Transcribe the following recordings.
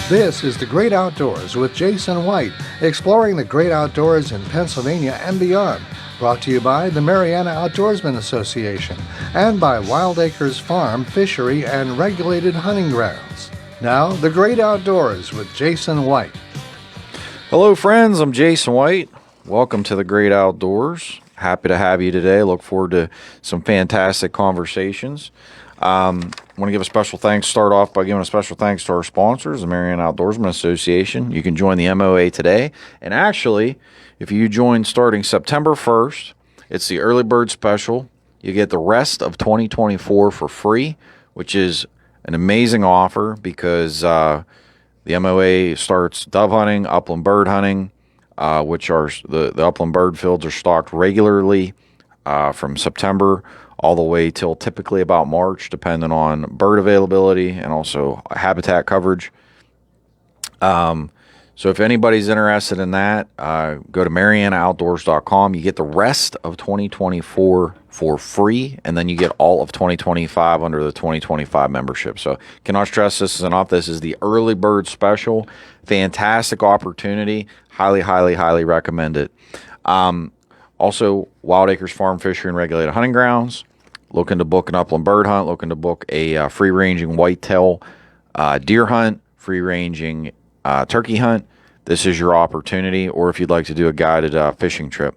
This is The Great Outdoors with Jason White, exploring the great outdoors in Pennsylvania and beyond. Brought to you by the Mariana Outdoorsmen Association and by Wild Acres Farm, Fishery, and Regulated Hunting Grounds. Now, The Great Outdoors with Jason White. Hello, friends. I'm Jason White. Welcome to The Great Outdoors. Happy to have you today. Look forward to some fantastic conversations. I want to give a special thanks, start off by giving a special thanks to our sponsors, the Mariana Outdoorsman Association. You can join the MOA today. And actually, if you join starting September 1st, it's the early bird special. You get the rest of 2024 for free, which is an amazing offer because the MOA starts dove hunting, upland bird hunting, which are the upland bird fields are stocked regularly from September all the way till typically about March, depending on bird availability and also habitat coverage. So if anybody's interested in that, go to MarianaOutdoors.com. You get the rest of 2024 for free, and then you get all of 2025 under the 2025 membership. So cannot stress this enough. This is the early bird special. Fantastic opportunity. Highly, highly, highly recommend it. Also, Wild Acres Farm, Fishery, and Regulated Hunting Grounds. Looking to book an upland bird hunt, looking to book a free-ranging whitetail deer hunt, free-ranging turkey hunt. This is your opportunity. Or if you'd like to do a guided fishing trip.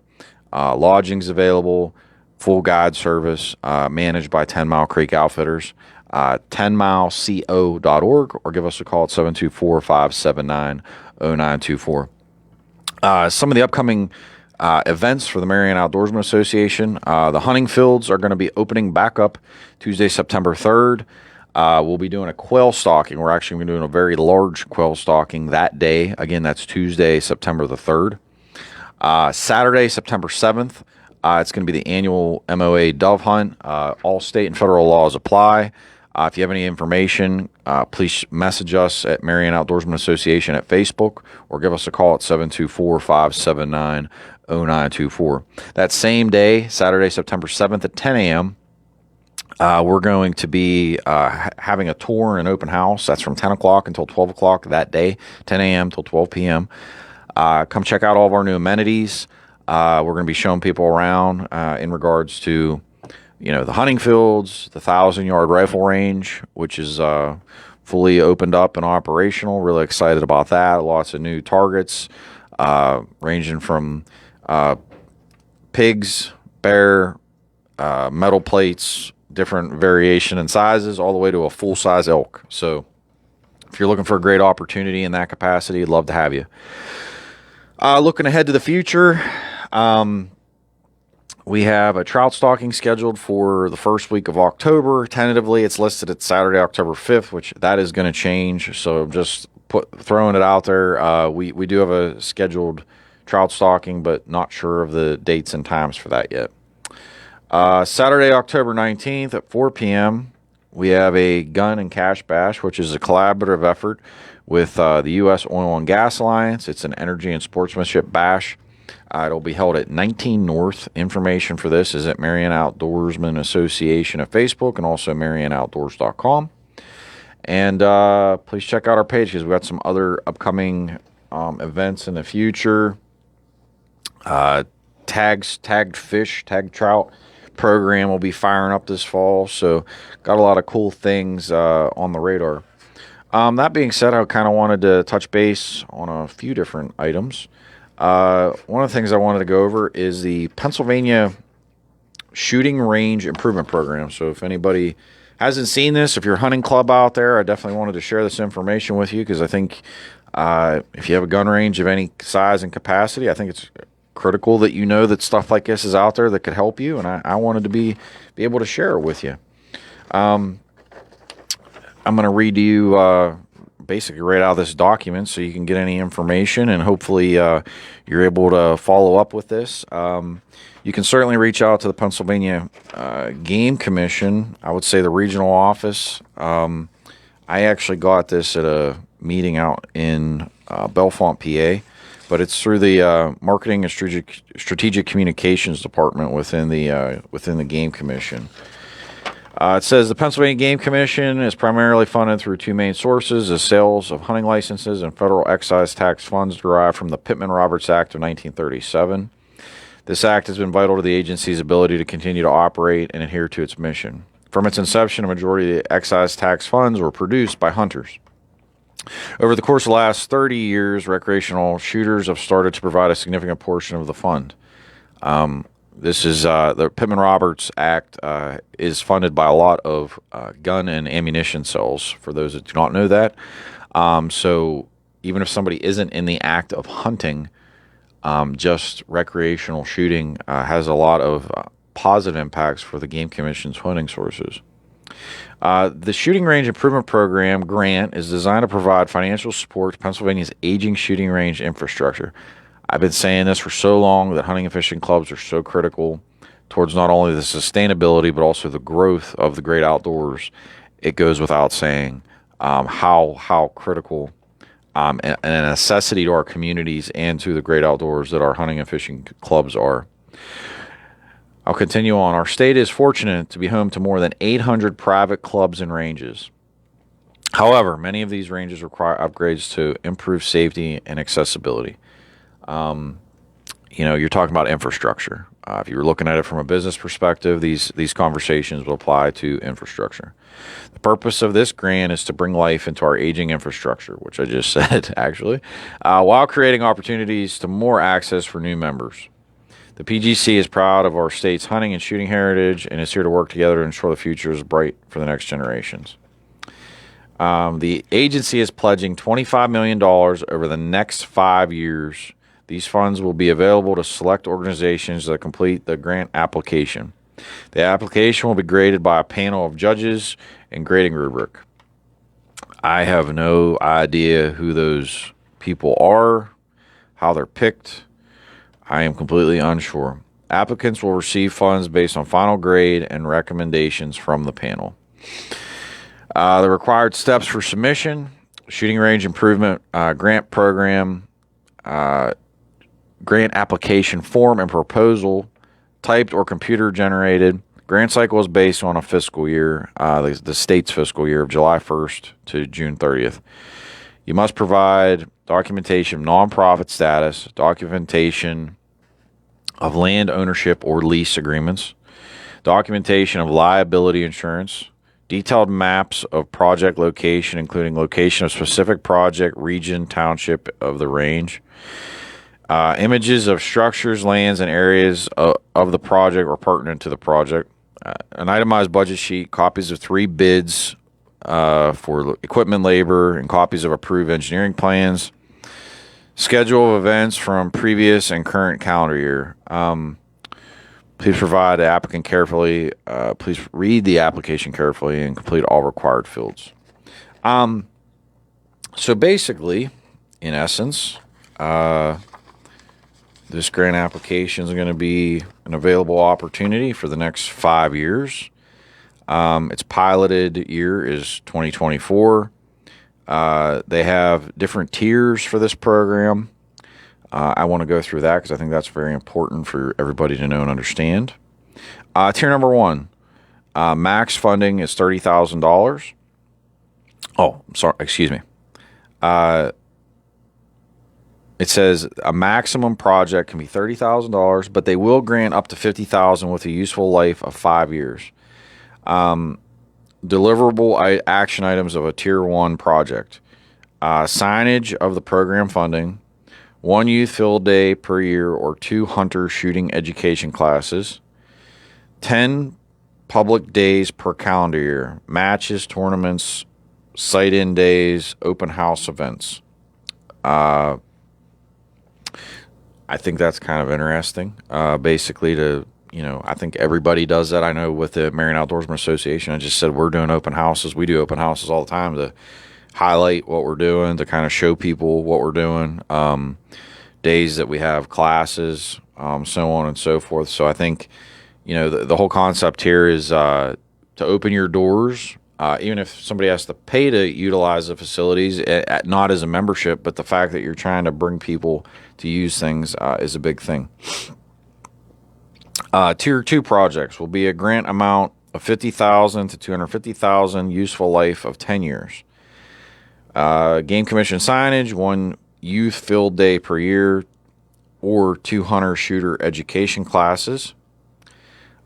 Lodging's available, full guide service, managed by 10 Mile Creek Outfitters. 10mileco.org, or give us a call at 724-579-0924. Some of the upcoming events for the Mariana Outdoorsman Association. The hunting fields are going to be opening back up Tuesday, September 3rd. We'll be doing a quail stalking. We're actually going to be doing a very large quail stalking that day. Again, that's Tuesday, September the 3rd. Saturday, September 7th, it's going to be the annual MOA dove hunt. All state and federal laws apply. If you have any information, please message us at Mariana Outdoorsman Association at Facebook or give us a call at 724-579-0924. That same day, Saturday, September 7th at 10 a.m., we're going to be having a tour and open house. That's from 10 o'clock until 12 o'clock that day, 10 a.m. till 12 p.m. Come check out all of our new amenities. We're going to be showing people around in regards to the hunting fields, the 1,000-yard rifle range, which is fully opened up and operational. Really excited about that. Lots of new targets, ranging from pigs, bear, metal plates, different variation in sizes, all the way to a full-size elk. So if you're looking for a great opportunity in that capacity, I'd love to have you. Looking ahead to the future, we have a trout stalking scheduled for the first week of October. Tentatively, it's listed at Saturday, October 5th, which that is going to change. So just throwing it out there. We do have a scheduled trout stalking, but not sure of the dates and times for that yet. Saturday, October 19th at 4 p.m., we have a gun and cash bash, which is a collaborative effort with the U.S. Oil and Gas Alliance. It's an energy and sportsmanship bash. It'll be held at 19 North. Information for this is at Mariana Outdoorsman Association at Facebook and also MarianaOutdoors.com. And please check out our page because we've got some other upcoming events in the future. Tagged fish, tagged trout program will be firing up this fall. So got a lot of cool things on the radar. That being said, I kind of wanted to touch base on a few different items. One of the things I wanted to go over is the Pennsylvania Shooting Range Improvement Program. So if anybody hasn't seen this, if you're a hunting club out there, I definitely wanted to share this information with you because I think if you have a gun range of any size and capacity, I think it's critical that you know that stuff like this is out there that could help you, and I wanted to be able to share it with you. I'm going to read to you basically right out of this document so you can get any information, and hopefully you're able to follow up with this. You can certainly reach out to the Pennsylvania Game Commission. I would say the regional office. I actually got this at a meeting out in Bellefonte, PA, but it's through the Marketing and Strategic Communications Department within the Game Commission. It says the Pennsylvania Game Commission is primarily funded through two main sources: the sales of hunting licenses and federal excise tax funds derived from the Pittman-Roberts Act of 1937. This act has been vital to the agency's ability to continue to operate and adhere to its mission. From its inception, a majority of the excise tax funds were produced by hunters. Over the course of the last 30 years, recreational shooters have started to provide a significant portion of the fund. This is the Pittman-Roberts Act is funded by a lot of gun and ammunition sales, for those that do not know that. So even if somebody isn't in the act of hunting, just recreational shooting has a lot of positive impacts for the Game Commission's funding sources. The Shooting Range Improvement Program grant is designed to provide financial support to Pennsylvania's aging shooting range infrastructure. I've been saying this for so long that hunting and fishing clubs are so critical towards not only the sustainability but also the growth of the great outdoors. It goes without saying how critical and a necessity to our communities and to the great outdoors that our hunting and fishing clubs are. I'll continue on. Our state is fortunate to be home to more than 800 private clubs and ranges. However, many of these ranges require upgrades to improve safety and accessibility. You're talking about infrastructure. If you're looking at it from a business perspective, these conversations will apply to infrastructure. The purpose of this grant is to bring life into our aging infrastructure, which I just said, actually, while creating opportunities to more access for new members. The PGC is proud of our state's hunting and shooting heritage and is here to work together to ensure the future is bright for the next generations. The agency is pledging $25 million over the next 5 years. These funds will be available to select organizations that complete the grant application. The application will be graded by a panel of judges and grading rubric. I have no idea who those people are, how they're picked. I am completely unsure. Applicants will receive funds based on final grade and recommendations from the panel. The required steps for submission: shooting range improvement grant program, grant application form and proposal, typed or computer generated. Grant cycle is based on a fiscal year, the state's fiscal year of July 1st to June 30th. You must provide documentation of nonprofit status, documentation of land ownership or lease agreements, documentation of liability insurance, detailed maps of project location, including location of specific project, region, township of the range, images of structures, lands, and areas of the project or pertinent to the project, an itemized budget sheet, copies of 3 bids for equipment, labor, and copies of approved engineering plans, schedule of events from previous and current calendar year. Please provide the applicant carefully. Please read the application carefully and complete all required fields. So basically, in essence, this grant application is going to be an available opportunity for the next 5 years. Its piloted year is 2024. They have different tiers for this program. I want to go through that because I think that's very important for everybody to know and understand. Tier number 1, max funding is $30,000. Oh, sorry, excuse me. It says a maximum project can be $30,000, but they will grant up to $50,000 with a useful life of 5 years. Deliverable action items of a Tier 1 project. Signage of the program funding, 1 youth field day per year or 2 hunter shooting education classes, 10 public days per calendar year, matches, tournaments, sight-in days, open house events. I think that's kind of interesting. Basically I think everybody does that. I know with the Marion Outdoorsman Association, I just said we're doing open houses. We do open houses all the time to highlight what we're doing, to kind of show people what we're doing, days that we have classes, so on and so forth. So I think, the whole concept here is to open your doors, even if somebody has to pay to utilize the facilities, not as a membership, but the fact that you're trying to bring people to use things is a big thing. Tier 2 projects will be a grant amount of 50,000 to 250,000, useful life of 10 years. Game commission signage, 1 youth field day per year, or 2 hunter shooter education classes.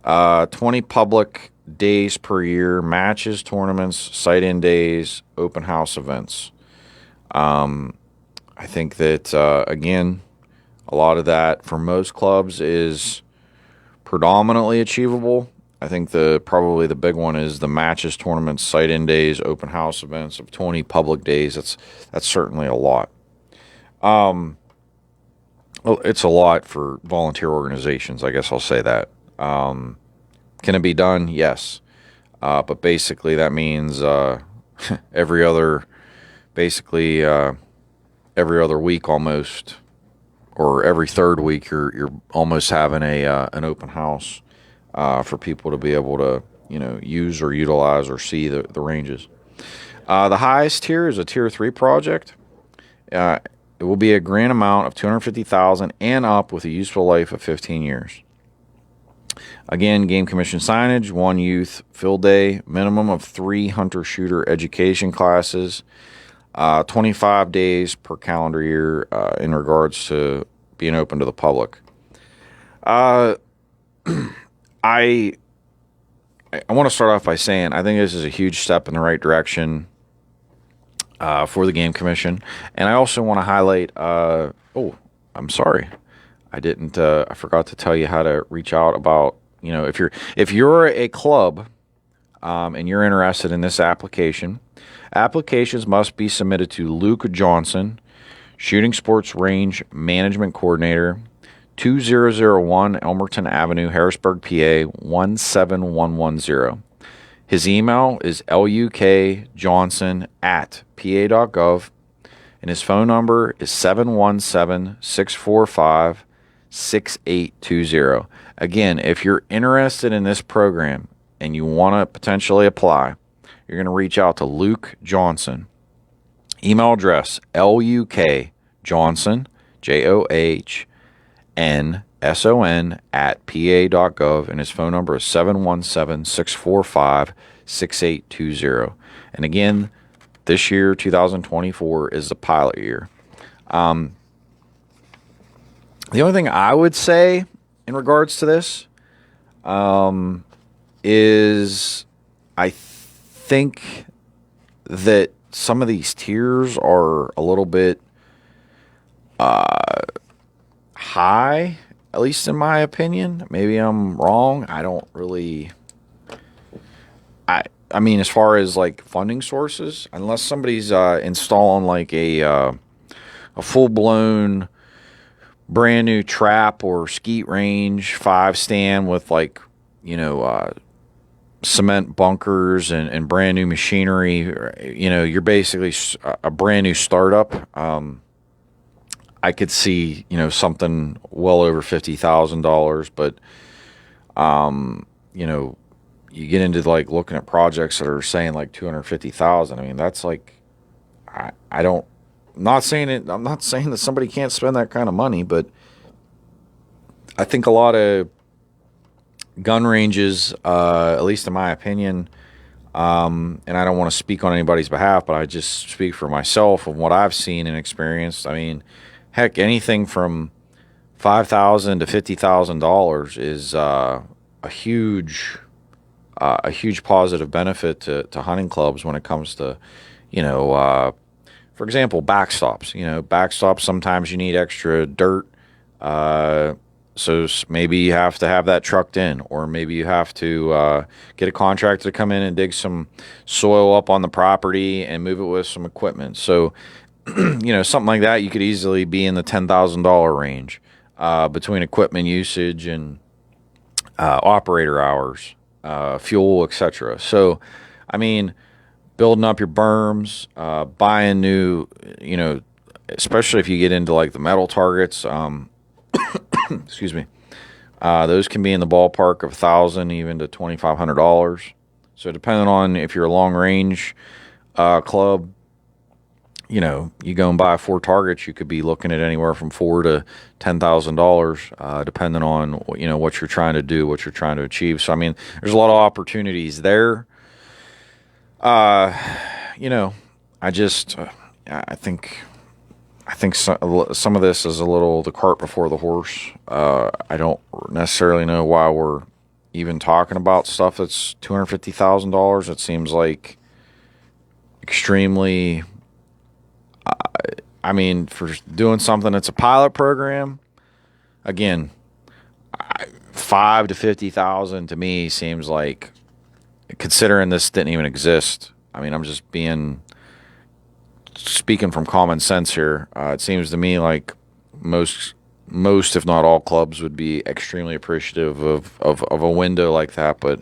20 public days per year, matches, tournaments, sight-in days, open house events. I think that, again, a lot of that for most clubs is predominantly achievable. I think probably the big one is the matches, tournaments, sight-in days, open house events of 20 public days. That's certainly a lot. Well, it's a lot for volunteer organizations. I guess I'll say that. Can it be done? Yes. But basically that means every other week almost, or every third week, you're almost having an open house for people to be able to use or utilize or see the ranges. The highest tier is a tier 3 project. It will be a grant amount of $250,000 and up with a useful life of 15 years. Again, game commission signage, 1 youth field day, minimum of 3 hunter-shooter education classes, 25 days per calendar year in regards to being open to the public. I want to start off by saying I think this is a huge step in the right direction for the Game Commission. And I also want to highlight, I'm sorry. I forgot to tell you how to reach out about, if you're a club and you're interested in this application, applications must be submitted to Luke Johnson, Shooting Sports Range Management Coordinator, 2001 Elmerton Avenue, Harrisburg, PA, 17110. His email is lukjohnson@pa.gov, and his phone number is 717-645-6820. Again, if you're interested in this program and you want to potentially apply, you're going to reach out to Luke Johnson. Email address, lukjohnson, JOHNSON@pa.gov, and his phone number is 717-645-6820. And again, this year, 2024, is the pilot year. The only thing I would say in regards to this is I think that some of these tiers are a little bit high, at least in my opinion. Maybe I'm wrong. I don't really... I mean, as far as like funding sources, unless somebody's installing like a full-blown brand new trap or skeet range 5 stand with like, cement bunkers and brand new machinery, you're basically a brand new startup. I could see, something well over $50,000, but, you get into like looking at projects that are saying like 250,000. I mean, that's like, I'm not saying that somebody can't spend that kind of money, but I think a lot of gun ranges, at least in my opinion, and I don't want to speak on anybody's behalf, but I just speak for myself of what I've seen and experienced. I mean, heck, anything from $5,000 to $50,000 is a huge positive benefit to hunting clubs when it comes to, for example, backstops. Backstops, sometimes you need extra dirt, so maybe you have to have that trucked in, or maybe you have to get a contractor to come in and dig some soil up on the property and move it with some equipment. So, something like that, you could easily be in the $10,000 range between equipment usage and operator hours, fuel, etc. So, I mean, building up your berms, buying new, especially if you get into like the metal targets, excuse me, those can be in the ballpark of $1,000 even to $2,500. So depending on if you're a long range club, you go and buy 4 targets, you could be looking at anywhere from $4,000 to $10,000, depending on what you're trying to do, what you're trying to achieve. So I mean, there's a lot of opportunities there. I just I think some of this is a little the cart before the horse. I don't necessarily know why we're even talking about stuff that's $250,000. It seems like extremely. I mean, for doing something that's a pilot program, again, 5 to 50,000 to me seems like, considering this didn't even exist. I mean, I'm just speaking from common sense here. It seems to me like most, if not all, clubs would be extremely appreciative of a window like that. But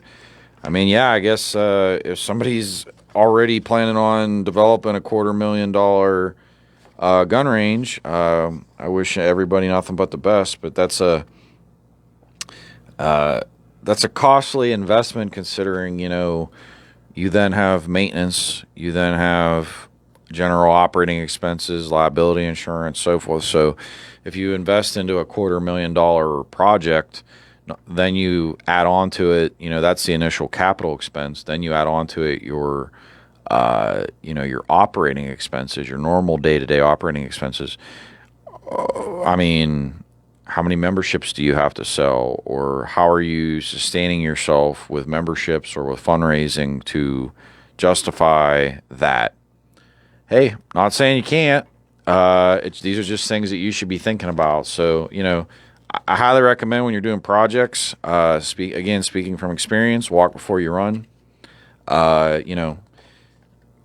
I mean, yeah, I guess if somebody's already planning on developing a $250,000 gun range, I wish everybody nothing but the best. But that's a costly investment, considering you then have maintenance, you then have general operating expenses, liability insurance, so forth. So if you invest into a $250,000 project, then you add on to it, that's the initial capital expense. Then you add on to it your operating expenses, your normal day-to-day operating expenses. I mean, how many memberships do you have to sell, or how are you sustaining yourself with memberships or with fundraising to justify that? Hey, not saying you can't. These are just things that you should be thinking about. So, I highly recommend when you're doing projects, speaking from experience, walk before you run.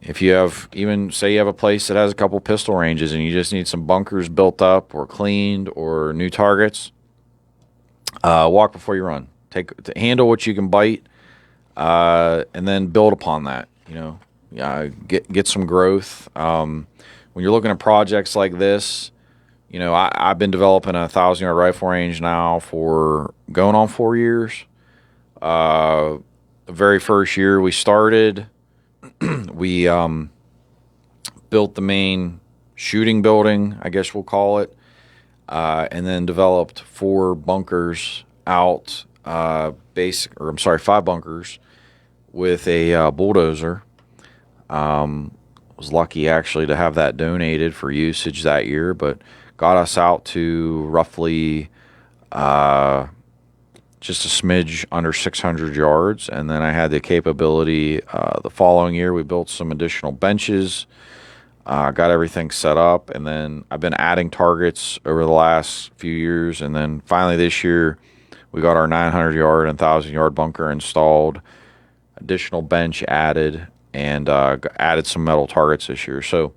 If you have, even say you have a place that has a couple pistol ranges and you just need some bunkers built up or cleaned or new targets, walk before you run. Handle what you can bite, and then build upon that. Get some growth. When you're looking at projects like this, I've been developing a 1,000-yard rifle range now for going on 4 years. The very first year we started, we built the main shooting building, I guess we'll call it, and then developed 4 bunkers out, 5 bunkers with a bulldozer. Was lucky actually to have that donated for usage that year, but got us out to roughly just a smidge under 600 yards. And then I had the capability the following year, we built some additional benches, got everything set up, and then I've been adding targets over the last few years. And then finally this year, we got our 900-yard and 1,000-yard bunker installed, additional bench added, and added some metal targets this year. So,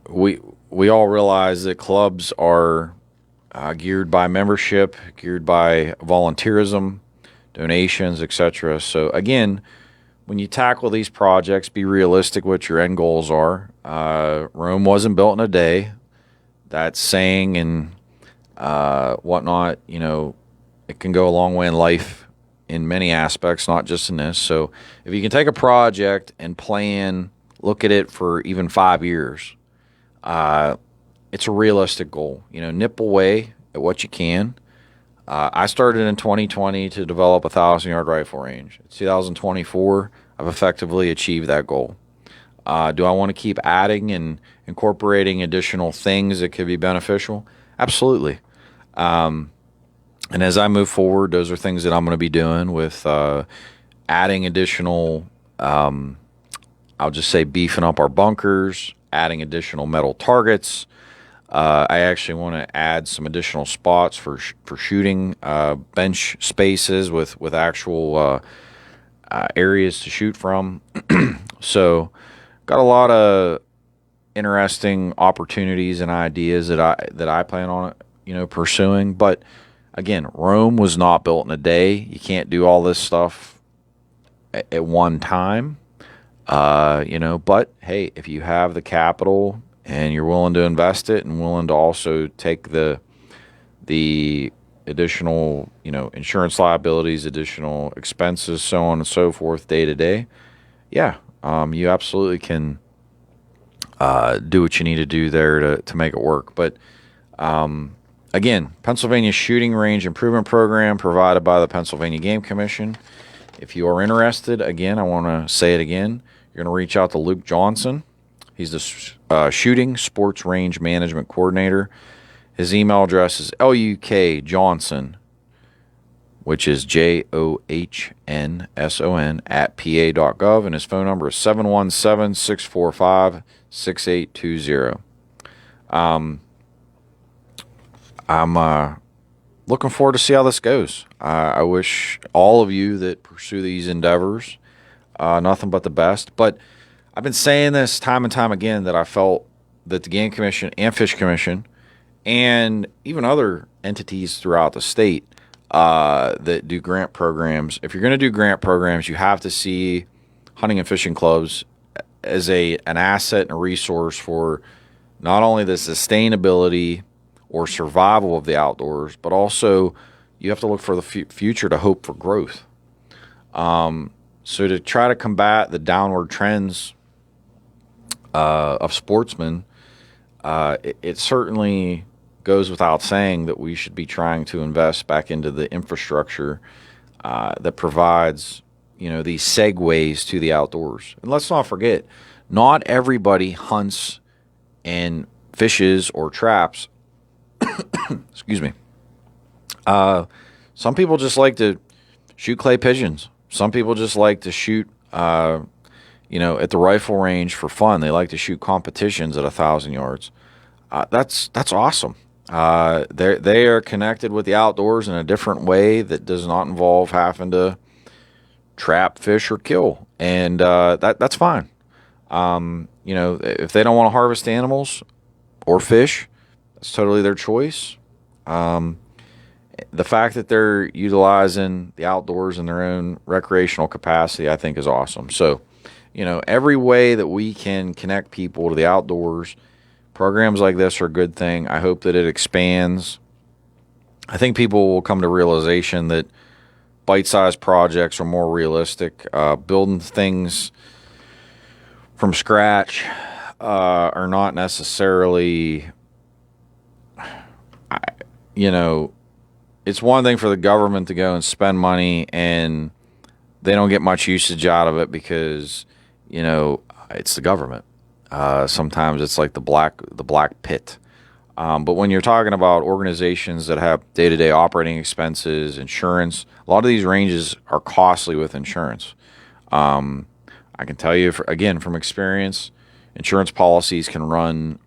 we all realize that clubs are geared by membership, geared by volunteerism, donations, etc. So again, when you tackle these projects, be realistic what your end goals are. Rome wasn't built in a day. That saying and whatnot, it can go a long way in life in many aspects, not just in this. So if you can take a project and look at it for even 5 years, it's a realistic goal. Nip away at what you can. I started in 2020 to develop a 1,000-yard rifle range. It's 2024. I've effectively achieved that goal. Do I want to keep adding and incorporating additional things that could be beneficial? Absolutely. And as I move forward, those are things that I'm going to be doing with adding additional, I'll just say beefing up our bunkers, adding additional metal targets. I actually want to add some additional spots for shooting, bench spaces with actual areas to shoot from. So got a lot of interesting opportunities and ideas that I plan on pursuing. But again, Rome was not built in a day. You can't do all this stuff at one time. But hey, if you have the capital and you're willing to invest it and willing to also take the additional, insurance liabilities, additional expenses, so on and so forth, day to day, yeah, You absolutely can do what you need to do there to make it work. But again, Pennsylvania Shooting Range Improvement Program provided by the Pennsylvania Game Commission. If you are interested, again, I want to say it again, you're going to reach out to Luke Johnson. He's the Shooting Sports Range Management Coordinator. His email address is lukjohnson, which is JOHNSON @pa.gov, and his phone number is 717-645-6820. I'm looking forward to see how this goes. I wish all of you that pursue these endeavors nothing but the best. But I've been saying this time and time again that I felt that the Game Commission and Fish Commission and even other entities throughout the state that do grant programs, if you're going to do grant programs, you have to see hunting and fishing clubs as an asset and a resource for not only the sustainability or survival of the outdoors, but also you have to look for the future to hope for growth. So to try to combat the downward trends of sportsmen, it certainly goes without saying that we should be trying to invest back into the infrastructure that provides, these segues to the outdoors. And let's not forget, not everybody hunts and fishes or traps. Excuse me. Some people just like to shoot clay pigeons. Some people just like to shoot, at the rifle range for fun. They like to shoot competitions at 1,000 yards. That's awesome. They are connected with the outdoors in a different way that does not involve having to trap, fish, or kill, and that's fine. If they don't want to harvest animals or fish, it's totally their choice. The fact that they're utilizing the outdoors in their own recreational capacity, I think, is awesome. So, every way that we can connect people to the outdoors, programs like this are a good thing. I hope that it expands. I think people will come to realization that bite-sized projects are more realistic. Building things from scratch are not necessarily, it's one thing for the government to go and spend money and they don't get much usage out of it because, it's the government. Sometimes it's like the black pit. But when you're talking about organizations that have day-to-day operating expenses, insurance, a lot of these ranges are costly with insurance. I can tell you, from experience, insurance policies can run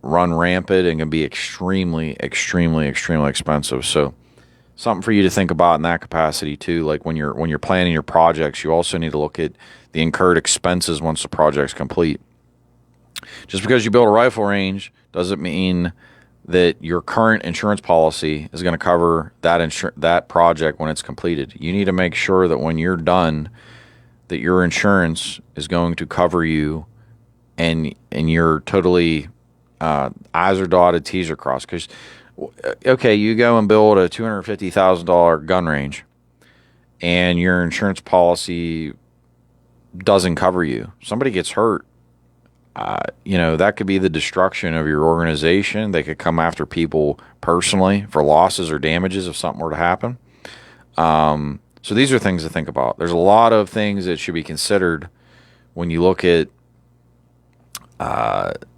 rampant and can be extremely, extremely, extremely expensive. So something for you to think about in that capacity too. Like when you're planning your projects, you also need to look at the incurred expenses once the project's complete. Just because you build a rifle range doesn't mean that your current insurance policy is going to cover that project when it's completed. You need to make sure that when you're done, that your insurance is going to cover you, and you're totally I's are dotted, T's are crossed. Because you go and build a $250,000 gun range, and your insurance policy doesn't cover you. Somebody gets hurt. That could be the destruction of your organization. They could come after people personally for losses or damages if something were to happen. So these are things to think about. There's a lot of things that should be considered when you look at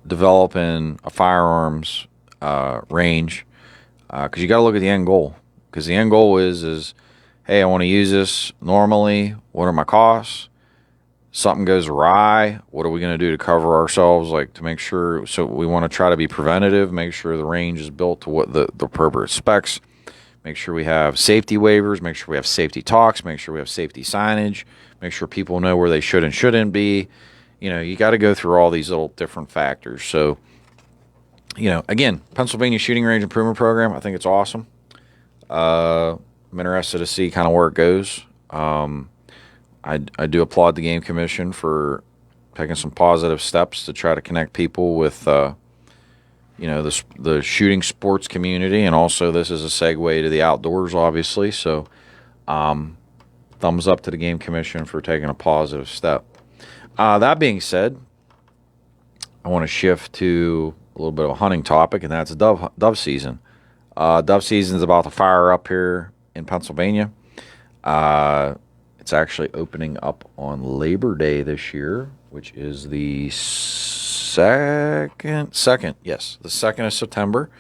developing a firearms range, because you got to look at the end goal. Because the end goal is, hey, I want to use this normally. What are my costs? Something goes awry, what are we going to do to cover ourselves, to make sure? So we want to try to be preventative, make sure the range is built to what the appropriate specs, make sure we have safety waivers, make sure we have safety talks, make sure we have safety signage, make sure people know where they should and shouldn't be. You got to go through all these little different factors. So, again, Pennsylvania Shooting Range Improvement Program, I think it's awesome. I'm interested to see kind of where it goes. I do applaud the Game Commission for taking some positive steps to try to connect people with, the shooting sports community, and also this is a segue to the outdoors, obviously. So, thumbs up to the Game Commission for taking a positive step. That being said, I want to shift to a little bit of a hunting topic, and that's dove season. Dove season is about to fire up here in Pennsylvania. It's actually opening up on Labor Day this year, which is the second, yes, the 2nd of September.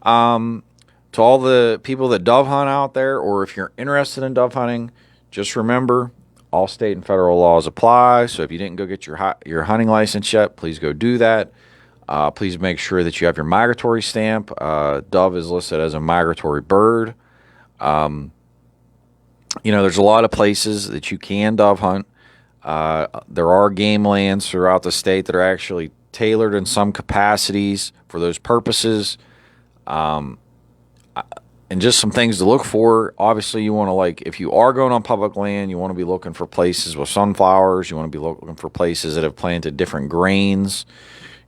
To all the people that dove hunt out there, or if you're interested in dove hunting, just remember all state and federal laws apply. So if you didn't go get your hunting license yet, please go do that. Please make sure that you have your migratory stamp. Dove is listed as a migratory bird. There's a lot of places that you can dove hunt. There are game lands throughout the state that are actually tailored in some capacities for those purposes. And just some things to look for. Obviously, you want to, if you are going on public land, you want to be looking for places with sunflowers. You want to be looking for places that have planted different grains.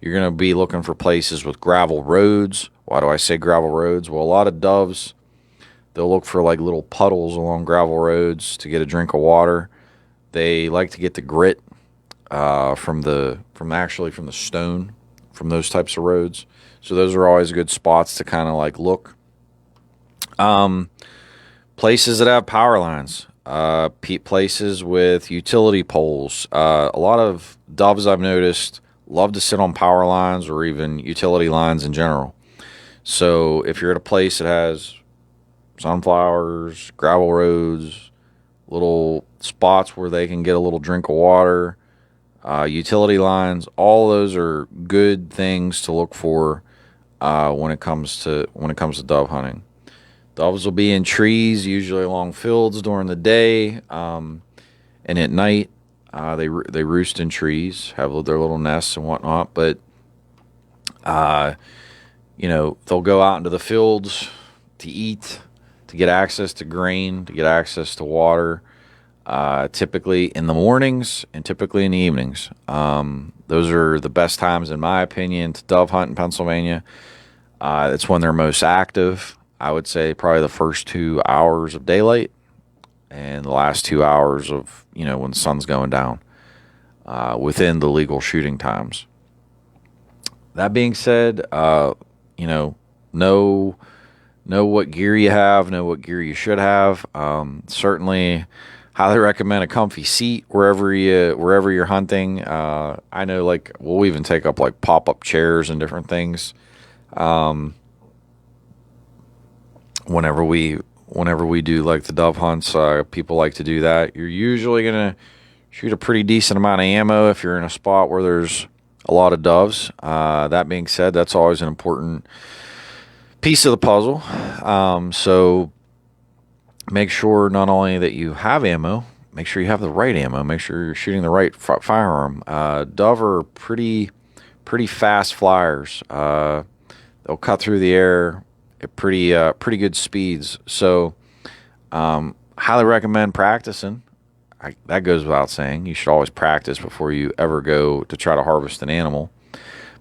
You're going to be looking for places with gravel roads. Why do I say gravel roads? Well, a lot of doves, they'll look for little puddles along gravel roads to get a drink of water. They like to get the grit from the stone from those types of roads. So those are always good spots to kind of look. Places that have power lines, places with utility poles. A lot of doves I've noticed love to sit on power lines or even utility lines in general. So if you're at a place that has sunflowers, gravel roads, little spots where they can get a little drink of water, utility lines, all those are good things to look for when it comes to dove hunting. Doves will be in trees, usually along fields during the day, and at night they roost in trees, have their little nests and whatnot. But they'll go out into the fields to eat, to get access to grain, to get access to water. Typically in the mornings and typically in the evenings. Those are the best times, in my opinion, to dove hunt in Pennsylvania. It's when they're most active. I would say probably the first 2 hours of daylight and the last 2 hours of, when the sun's going down, within the legal shooting times. That being said, know what gear you have, know what gear you should have. Certainly highly recommend a comfy seat wherever you're hunting. I know we'll even take up pop-up chairs and different things. Whenever we do the dove hunts, people like to do that. You're usually going to shoot a pretty decent amount of ammo if you're in a spot where there's a lot of doves. That being said, that's always an important piece of the puzzle. So make sure not only that you have ammo, make sure you have the right ammo, make sure you're shooting the right firearm. Dove are pretty fast flyers. They'll cut through the air at pretty good speeds. So highly recommend practicing. That goes without saying. You should always practice before you ever go to try to harvest an animal.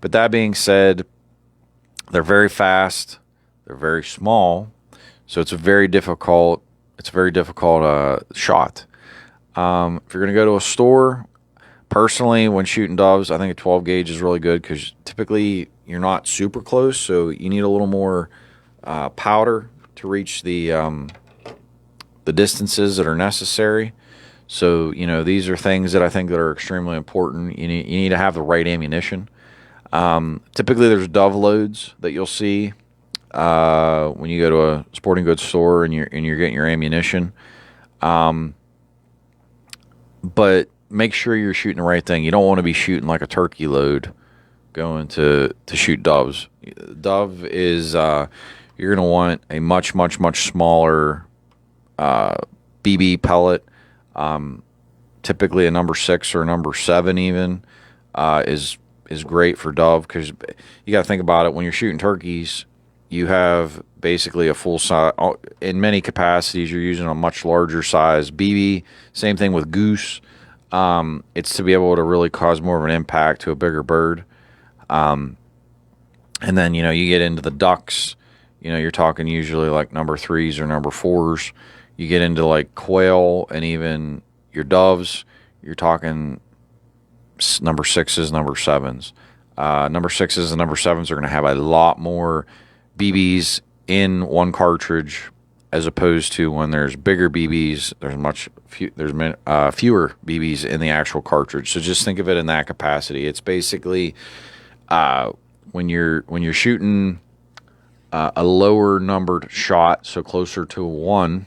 But that being said, they're very fast. They're very small. So it's a very difficult shot. If you're going to go to a store, personally, when shooting doves, I think a 12 gauge is really good because typically you're not super close, so you need a little more powder to reach the distances that are necessary. So these are things that I think that are extremely important. You need to have the right ammunition. Typically, there's dove loads that you'll see when you go to a sporting goods store and you're getting your ammunition. But make sure you're shooting the right thing. You don't want to be shooting like a turkey load going to shoot doves. Dove is you're going to want a much smaller BB pellet. Typically a number 6 or number 7 even is great for dove, because you got to think about it. When you're shooting turkeys, you have basically a full size. In many capacities, you're using a much larger size BB. Same thing with goose. It's to be able to really cause more of an impact to a bigger bird. And then you get into the ducks. You're talking usually like number 3s or number 4s. You get into like quail and even your doves, you're talking number sixes, number sevens. Number sixes and number sevens are going to have a lot more BBs in one cartridge, as opposed to when there's bigger BBs. There's fewer BBs in the actual cartridge. So just think of it in that capacity. It's basically when you're shooting a lower numbered shot, so closer to 1,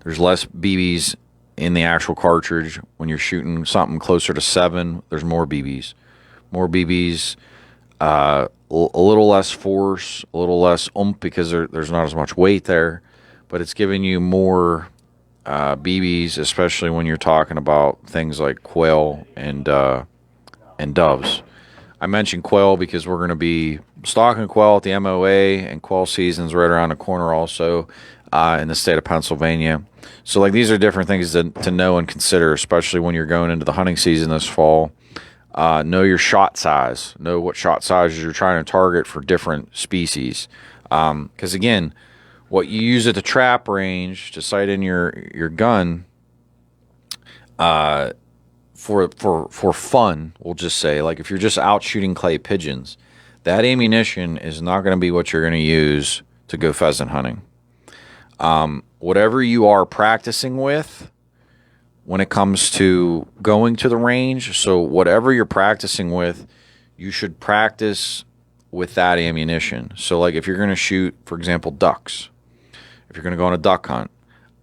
there's less BBs in the actual cartridge. When you're shooting something closer to 7, there's more BBs. More BBs, a little less force, a little less oomph because there's not as much weight there, but it's giving you more BBs, especially when you're talking about things like quail and doves. I mentioned quail because we're going to be stalking quail at the MOA, and quail season's right around the corner also in the state of Pennsylvania. So like these are different things to know and consider, especially when you're going into the hunting season this fall. Know your shot size. Know what shot sizes you're trying to target for different species. Because again, what you use at the trap range to sight in your gun for fun, we'll just say, like if you're just out shooting clay pigeons, that ammunition is not going to be what you're going to use to go pheasant hunting. Whatever you are practicing with when it comes to going to the range, so whatever you're practicing with, you should practice with that ammunition. So like if you're going to shoot, for example, ducks, if you're going to go on a duck hunt,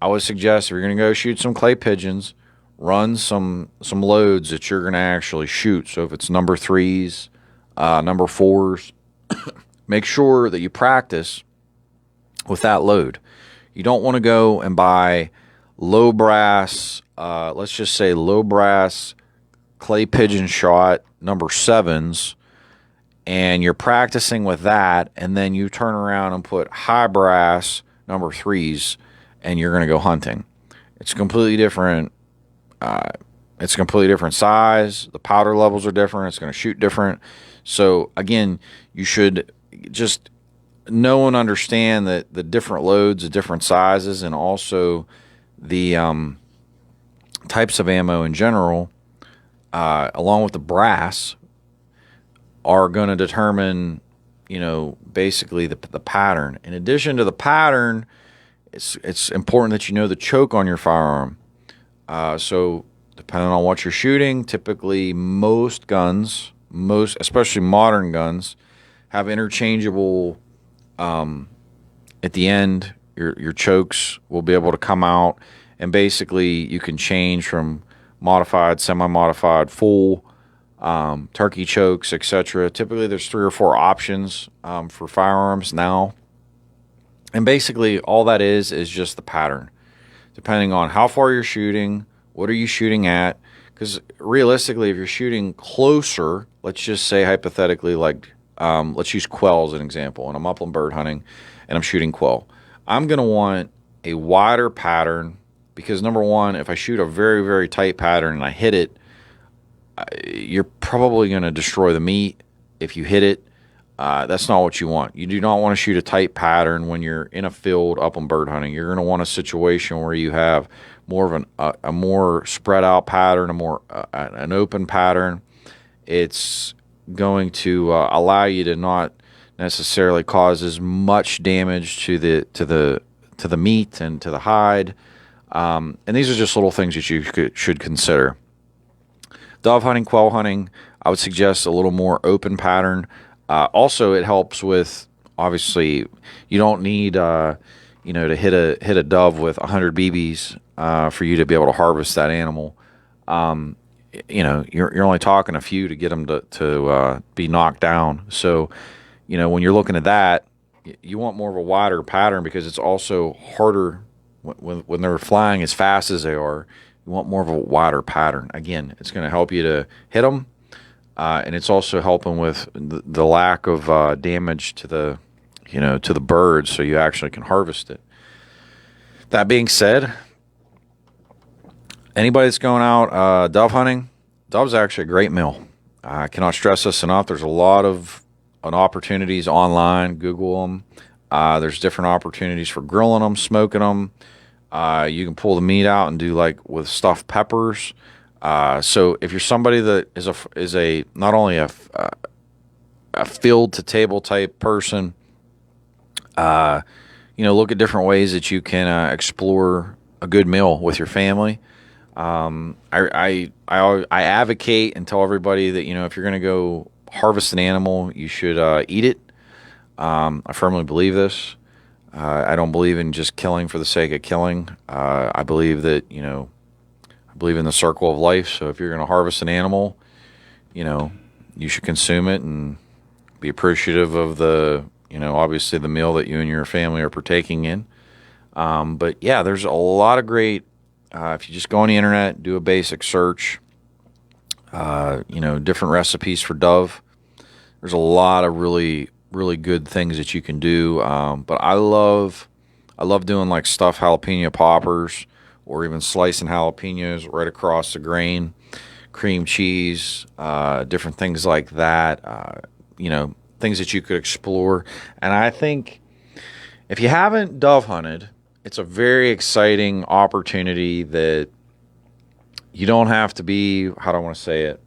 I would suggest if you're going to go shoot some clay pigeons, run some loads that you're going to actually shoot. So if it's number 3s, number 4s, make sure that you practice with that load. You don't want to go and buy low brass, let's just say low brass clay pigeon shot number 7s, and you're practicing with that, and then you turn around and put high brass number 3s, and you're going to go hunting. It's completely different. It's a completely different size. The powder levels are different. It's going to shoot different. So again, you should just know and understand that the different loads, the different sizes, and also the types of ammo in general, along with the brass, are going to determine, basically the pattern. In addition to the pattern, it's important that you know the choke on your firearm. So depending on what you're shooting, typically most guns, especially modern guns, have interchangeable, at the end, your chokes will be able to come out, and basically you can change from modified, semi-modified, full, turkey chokes, etc. Typically there's 3 or 4 options for firearms now. And basically all that is just the pattern. Depending on how far you're shooting, what are you shooting at? Because realistically, if you're shooting closer, let's just say hypothetically, like let's use quail as an example, and I'm upland bird hunting and I'm shooting quail. I'm going to want a wider pattern because, number one, if I shoot a very, very tight pattern and I hit it, you're probably going to destroy the meat if you hit it. That's not what you want. You do not want to shoot a tight pattern when you're in a field upland bird hunting. You're going to want a situation where you have more of a more spread out pattern, an open pattern. It's going to allow you to not necessarily cause as much damage to the meat and to the hide. And these are just little things that you should consider. Dove hunting, quail hunting, I would suggest a little more open pattern. Also, it helps with, obviously, you don't need to hit a dove with 100 BBs for you to be able to harvest that animal. You're only talking a few to get them to be knocked down. So, when you're looking at that, you want more of a wider pattern because it's also harder when they're flying as fast as they are. You want more of a wider pattern. Again, it's going to help you to hit them. And it's also helping with the lack of damage to the birds, so you actually can harvest it. That being said, anybody that's going out dove hunting, dove's actually a great meal. I cannot stress this enough. There's a lot of opportunities online. Google them. There's different opportunities for grilling them, smoking them. You can pull the meat out and do like with stuffed peppers. So if you're somebody that is a not only a field to table type person, look at different ways that you can explore a good meal with your family. I advocate and tell everybody that if you're going to go harvest an animal, you should eat it. I firmly believe this. I don't believe in just killing for the sake of killing. I believe that I believe in the circle of life. So if you're going to harvest an animal, you should consume it and be appreciative of the obviously the meal that you and your family are partaking in. But yeah, there's a lot of great. If you just go on the internet, do a basic search, different recipes for dove. There's a lot of really, really good things that you can do. But I love doing like stuffed jalapeno poppers, or even slicing jalapenos right across the grain, cream cheese, different things like that. Things that you could explore. And I think if you haven't dove hunted, it's a very exciting opportunity that you don't have to be, how do I want to say it?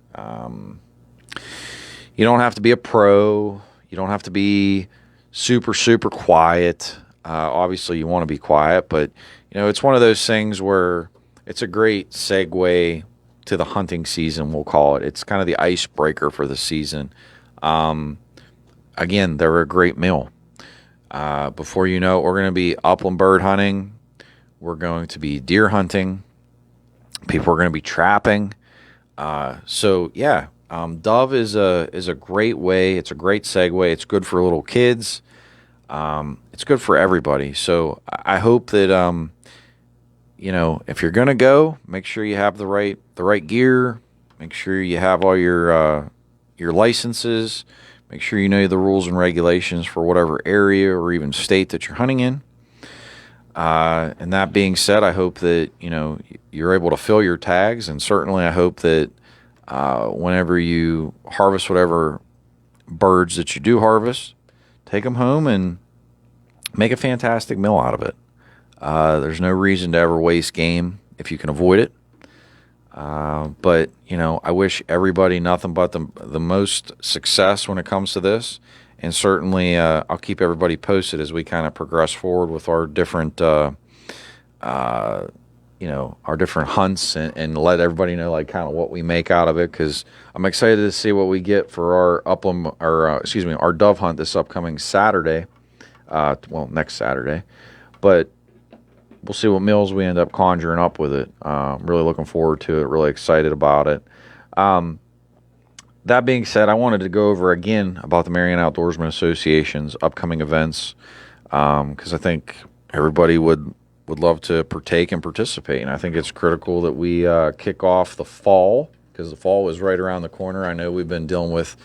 You don't have to be a pro. You don't have to be super, super quiet. Obviously, you want to be quiet, but, it's one of those things where it's a great segue to the hunting season, we'll call it. It's kind of the icebreaker for the season. Again, they're a great meal. Before you know it, we're going to be upland bird hunting. We're going to be deer hunting. People are going to be trapping. Dove is a great way. It's a great segue. It's good for little kids. It's good for everybody. So I hope that if you're going to go, make sure you have the right gear. Make sure you have all your licenses. Make sure you know the rules and regulations for whatever area or even state that you're hunting in. And that being said, I hope that you're able to fill your tags, and certainly I hope that whenever you harvest whatever birds that you do harvest, take them home and make a fantastic meal out of it. There's no reason to ever waste game if you can avoid it. But I wish everybody nothing but the most success when it comes to this. And certainly, I'll keep everybody posted as we kind of progress forward with our different, our different hunts, and let everybody know like kind of what we make out of it. Because I'm excited to see what we get for our dove hunt this upcoming Saturday. Next Saturday, but we'll see what meals we end up conjuring up with it. I'm really looking forward to it. Really excited about it. That being said, I wanted to go over again about the Marianna Outdoorsman Association's upcoming events, because I think everybody would love to partake and participate. And I think it's critical that we kick off the fall, because the fall is right around the corner. I know we've been dealing with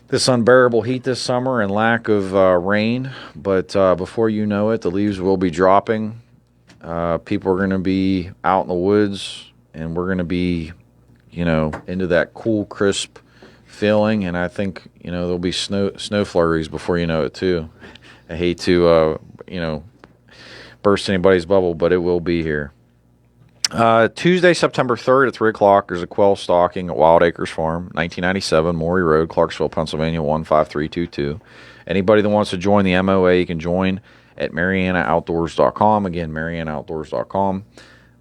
this unbearable heat this summer and lack of rain, but before you know it, the leaves will be dropping. People are going to be out in the woods, and we're going to be, into that cool, crisp feeling. And I think, there'll be snow flurries before you know it too. I hate to, burst anybody's bubble, but it will be here. Tuesday, September 3rd at 3 o'clock, there's a quail stalking at Wild Acres Farm, 1997 Maury Road, Clarksville, Pennsylvania, 15322. Anybody that wants to join the MOA, you can join at MariannaOutdoors.com. Again, MariannaOutdoors.com.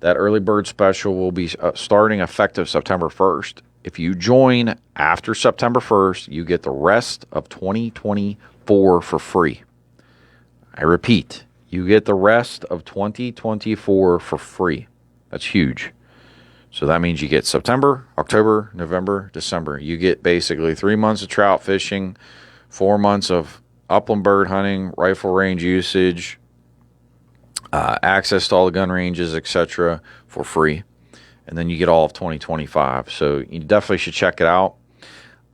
That early bird special will be starting effective September 1st. If you join after September 1st, you get the rest of 2024 for free. I repeat, you get the rest of 2024 for free. That's huge. So that means you get September, October, November, December. You get basically 3 months of trout fishing, 4 months of upland bird hunting, rifle range usage, access to all the gun ranges, etc. for free. And then you get all of 2025. So you definitely should check it out.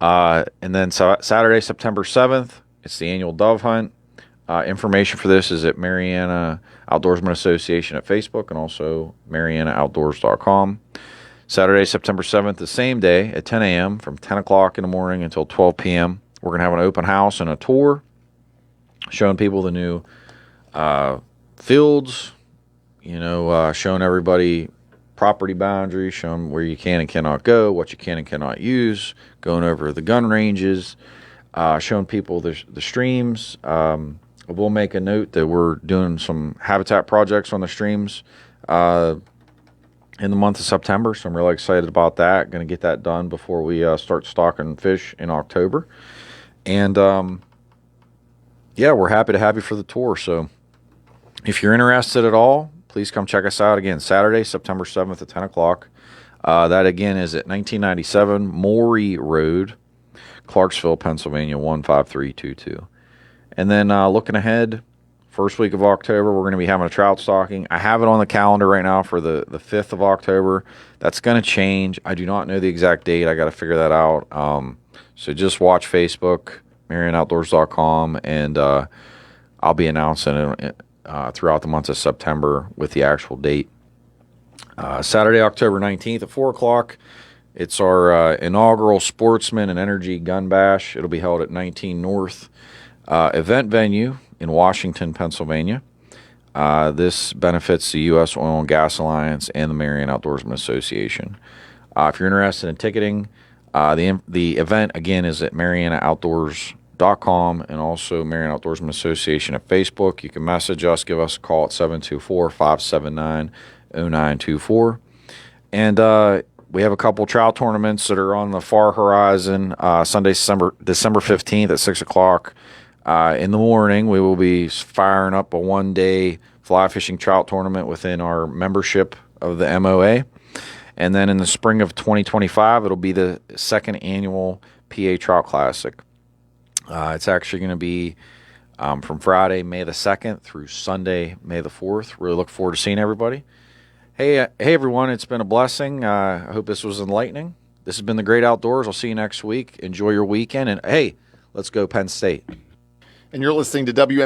And then Saturday, September 7th, it's the annual dove hunt. Information for this is at Marianna Outdoorsman Association at Facebook, and also MariannaOutdoors.com. Saturday, September 7th, the same day at 10 a.m. from 10 o'clock in the morning until 12 p.m. We're going to have an open house and a tour showing people the new fields, showing everybody property boundaries, showing where you can and cannot go, what you can and cannot use, going over the gun ranges, showing people the streams. I will make a note that we're doing some habitat projects on the streams in the month of September, so I'm really excited about that. Going to get that done before we start stocking fish in October. And yeah, we're happy to have you for the tour. So if you're interested at all, please come check us out again, Saturday, September 7th at 10 o'clock. That again is at 1997 Maury Road, Clarksville, Pennsylvania, 15322. And then looking ahead, first week of October, we're going to be having a trout stocking. I have it on the calendar right now for the 5th of October. That's going to change. I do not know the exact date. I got to figure that out. So just watch Facebook, MarianaOutdoors.com, and I'll be announcing it throughout the month of September with the actual date. Saturday, October 19th at 4 o'clock, it's our inaugural Sportsman and Energy Gun Bash. It'll be held at 19 North event venue in Washington, Pennsylvania. This benefits the U.S. Oil and Gas Alliance and the Mariana Outdoorsman Association. If you're interested in ticketing, the event, again, is at MarianaOutdoors.com and also Mariana Outdoorsman Association at Facebook. You can message us, give us a call at 724-579-0924. And we have a couple trout tournaments that are on the far horizon. Sunday, December 15th at 6 o'clock. In the morning, we will be firing up a one-day fly fishing trout tournament within our membership of the MOA. And then in the spring of 2025, it'll be the second annual PA Trout Classic. It's actually going to be from Friday, May the 2nd through Sunday, May the 4th. Really look forward to seeing everybody. Hey, everyone, it's been a blessing. I hope this was enlightening. This has been The Great Outdoors. I'll see you next week. Enjoy your weekend. And, hey, let's go Penn State. And you're listening to